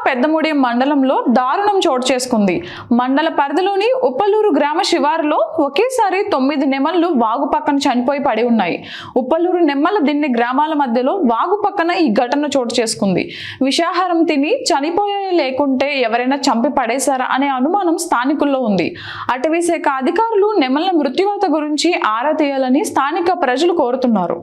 పెద్దముడియం మండలంలో దారుణం చోటు చేసుకుంది. మండల పరిధిలోని ఉప్పలూరు గ్రామ శివారులో ఒకేసారి 9 నెమళ్లు వాగు పక్కన చనిపోయి పడి ఉన్నాయి. ఉప్పలూరు నెమ్మల దిన్నె గ్రామాల మధ్యలో వాగు పక్కన ఈ ఘటన చోటు చేసుకుంది. విషాహారం తిని చనిపోయే లేకుంటే ఎవరైనా చంపి పడేశారా అనే అనుమానం స్థానికుల్లో ఉంది. అటవీ శాఖ అధికారులు నెమళ్ల మృత్యువాత గురించి ఆరా తీయాలని స్థానిక ప్రజలు కోరుతున్నారు.